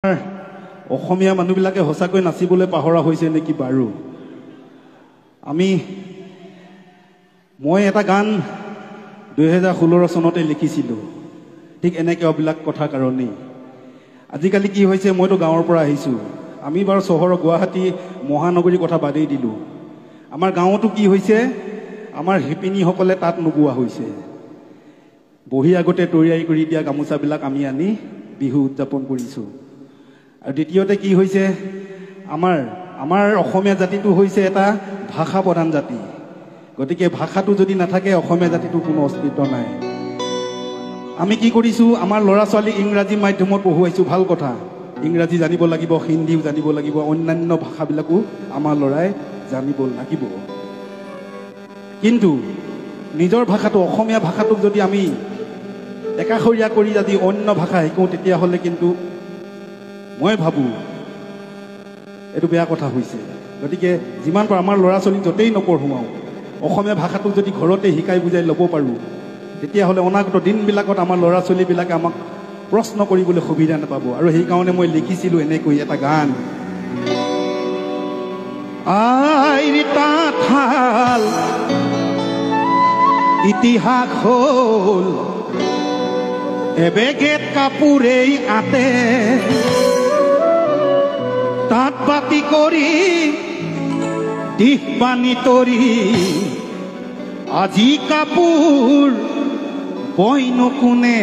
অসমীয়া মানুহবিলাকে সঁচাকৈ নাচিবলৈ পাহৰা হৈছে নেকি বাৰু? মই এটা গান 2016 চনতে লিখিছিলোঁ, ঠিক এনেকৈ অবিলাক কথাৰ কাৰণেই। আজিকালি কি হৈছে, মইতো গাঁৱৰ পৰা আহিছোঁ, আমি বাৰু চহৰৰ গুৱাহাটী মহানগৰীৰ কথা বাদেই দিলোঁ। আমাৰ গাঁৱতো কি হৈছে, আমাৰ শিপিনীসকলে তাত নোগোৱা হৈছে। বহি আগতে তৈয়াৰী কৰি দিয়া গামোচাবিলাক আমি আনি বিহু উদযাপন কৰিছোঁ। আৰু দ্বিতীয়তে কি হৈছে, আমাৰ অসমীয়া জাতিটো হৈছে এটা ভাষা প্ৰধান জাতি। গতিকে ভাষাটো যদি নাথাকে অসমীয়া জাতিটোৰ কোনো অস্তিত্ব নাই। আমি কি কৰিছোঁ, আমাৰ ল'ৰা ছোৱালীক ইংৰাজী মাধ্যমত পঢ়ুৱাইছোঁ, ভাল কথা। ইংৰাজী জানিব লাগিব, হিন্দীও জানিব লাগিব, অন্যান্য ভাষাবিলাকো আমাৰ ল'ৰাই জানিব লাগিব। কিন্তু নিজৰ ভাষাটো, অসমীয়া ভাষাটোক যদি আমি একাষৰীয়া কৰি যদি অন্য ভাষা শিকোঁ, তেতিয়াহ'লে কিন্তু মই ভাবোঁ এইটো বেয়া কথা হৈছে। গতিকে যিমান পাৰোঁ আমাৰ ল'ৰা ছোৱালীক য'তেই নপঢ়োৱাওঁ, অসমীয়া ভাষাটোক যদি ঘৰতে শিকাই বুজাই ল'ব পাৰোঁ, তেতিয়াহ'লে অনাগত দিনবিলাকত আমাৰ ল'ৰা ছোৱালীবিলাকে আমাক প্ৰশ্ন কৰিবলৈ সুবিধা নাপাব। আৰু সেইকাৰণে মই লিখিছিলোঁ এনেকৈ এটা গান। আইৰ তাঁতশাল ইতিহাস হ'ল এবেগেত কাপোৰেই আতে, তাঁত বাতি কৰি দিশ বানি তৰি, আজি কাপোৰ বয়নো কোনে।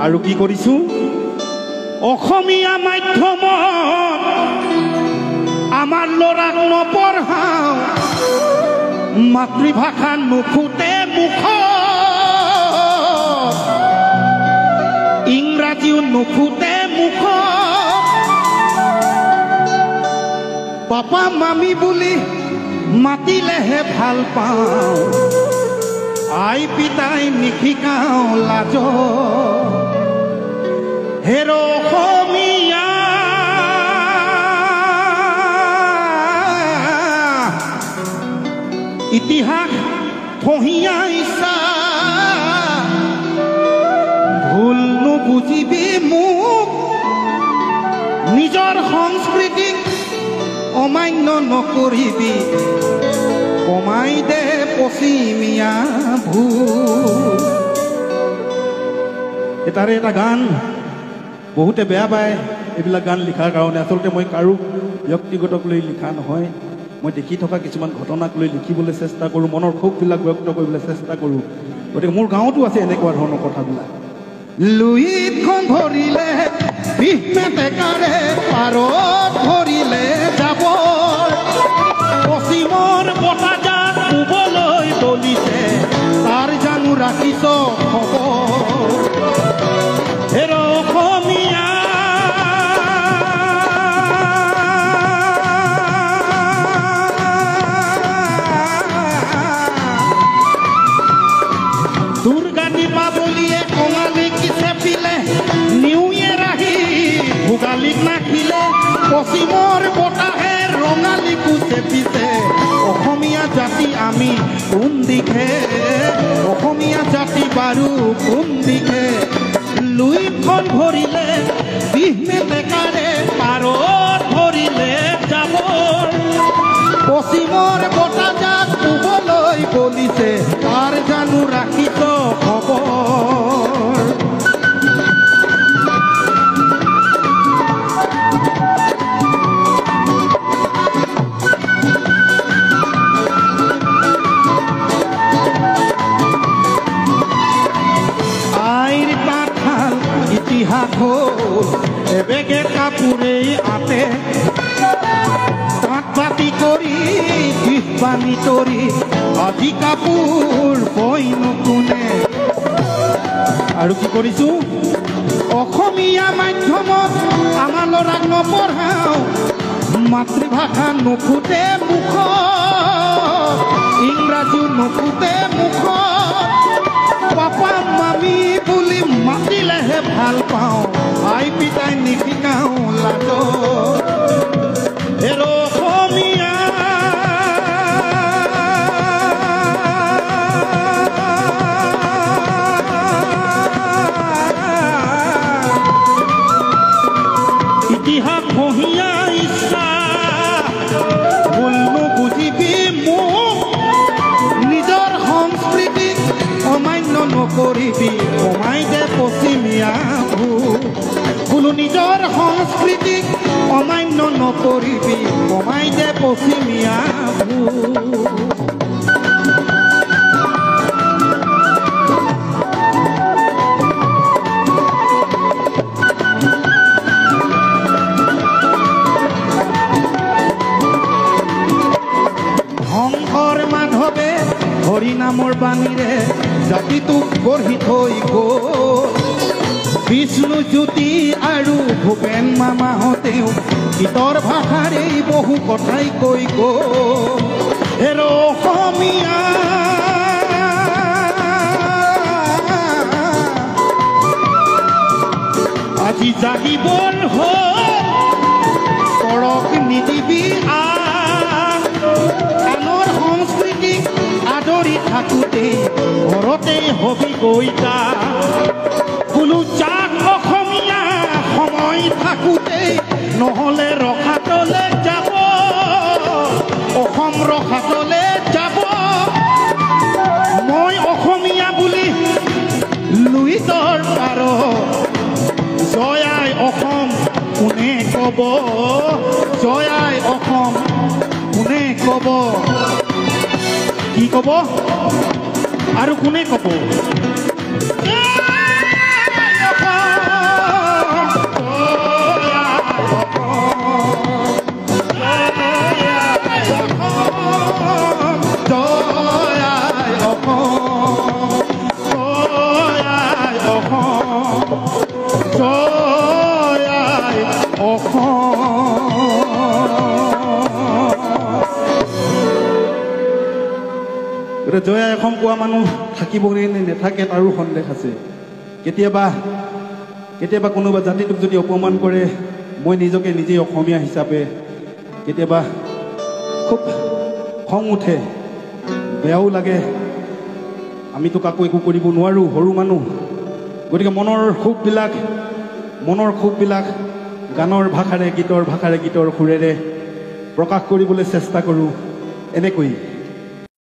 আৰু কি কৰিছোঁ, অসমীয়া মাধ্যমত আমাৰ ল'ৰাক নপঢ়াওঁ, মাতৃভাষা নুফুটে মুখত, ইংৰাজীও নুফুটে মুখত, পাপা মামী বুলি মাতিলেহে ভাল পাওঁ, আই পিতাই নিশিকাওঁ লাজ। হেৰ অসমীয়া ইতিহাস থহিয়াইছা, ভুল নুবুজিবি মোক, নিজৰ সংস্কৃতিক অমান্য নকৰিবি, কমাই দে পশ্চিমীয়া ভুল। তাৰে এটা গান বহুতে বেয়া পায় এইবিলাক গান লিখাৰ কাৰণে। আচলতে মই কাৰো ব্যক্তিগতক লৈ লিখা নহয়, মই দেখি থকা কিছুমান ঘটনাক লৈ লিখিবলৈ চেষ্টা কৰোঁ, মনৰ ক্ষোভবিলাক ব্যক্ত কৰিবলৈ চেষ্টা কৰোঁ। গতিকে মোৰ গাঁৱতো আছে এনেকুৱা ধৰণৰ কথাবিলাক। লুইতখন ধৰিলে বিষ মেটেকাৰে, পাৰত ধৰিলে যাব, পশ্চিমৰ বতাহজাক শুবলৈ বলিছে, তাৰ জানো ৰাখিছ খবৰ। হেৰ অসমীয়া দুৰ্গা দীপাৱলীয়ে কঙালীক চেপিলে, নিউ ইয়েৰ আহি ভোগালীক নাখিলে, পশ্চিমৰ বতাহে ৰঙালীকো চেপিছে। অসমীয়া জাতি আমি কোন দিশে, অসমীয়া জাতি বাৰু কোন দিশে। লুইখন ধৰিলে বিষ মেটেকাৰে, পাৰত ধৰিলে জাবৰ, পশ্চিমৰ বতাহজাক শুবলৈ বলিছে, তাৰ জানো ৰাখিছ খবৰ। আইৰ তাঁতশাল ইতিহাস হ'ল এবেগে কাপোৰেই আতে, তাঁত বাতি কৰি দিশ বানি তৰি, আজি কাপোৰ বয়নো কোনে। আৰু কি কৰিছোঁ, অসমীয়া মাধ্যমত আমাৰ ল'ৰাক নপঢ়াওঁ, মাতৃভাষা নুফুটে মুখত, ইংৰাজীও নুফুটে মুখত, পাপা মামী বুলি মাতিলেহে ভাল পাওঁ, আই পিতাই নিশিকাওঁ লাজ। হেৰ অসমীয়া ইতিহাস ভহিয়া ইচ্ছা ভুল নুবুজিবি মোক নিজৰ সংস্কৃতিক অমান্য নকৰিবি কমাই দে পশ্চিমীয়া বোলো নিজৰ সংস্কৃতিক অমান্য নকৰিবি কমাই দে পশ্চিমীয়া হৰি নামৰ বাণীৰে জাতিটোক গঢ়ি থৈ গ'ল বিষ্ণু জ্যোতি আৰু ভূপেন মামাহঁতেও গীতৰ ভাষাৰেই বহু কথাই কৈ গ'ল হেৰ' অসমীয়া আজি জাগিবৰ হ'ল কৰক নিদিবি আনৰ সংস্কৃতিক আদৰি থাকোঁতে ঘৰতে হবি গৈতা বোলো যাক অসমীয়া সময় থাকোঁতে নহ'লে ৰখাতলে যাব অসম ৰখাতলে যাব মই অসমীয়া বুলি লুইতৰ পাৰ জয় আই অসম কোনে ক'ব জয় আই অসম কোনে ক'ব কি ক'ব আৰু কোনে ক'ব জয় আই অসম কোৱা মানুহ থাকিব নে নাথাকে তাৰো সন্দেহ আছে কেতিয়াবা কোনোবা জাতিটোক যদি অপমান কৰে মই নিজকে নিজেই অসমীয়া হিচাপে কেতিয়াবা খুব খং উঠে বেয়াও লাগে আমিতো কাকো একো কৰিব নোৱাৰোঁ সৰু মানুহ গতিকে মনৰ সুখবিলাক গানৰ ভাষাৰে গীতৰ সুৰেৰে প্ৰকাশ কৰিবলৈ চেষ্টা কৰোঁ এনেকৈ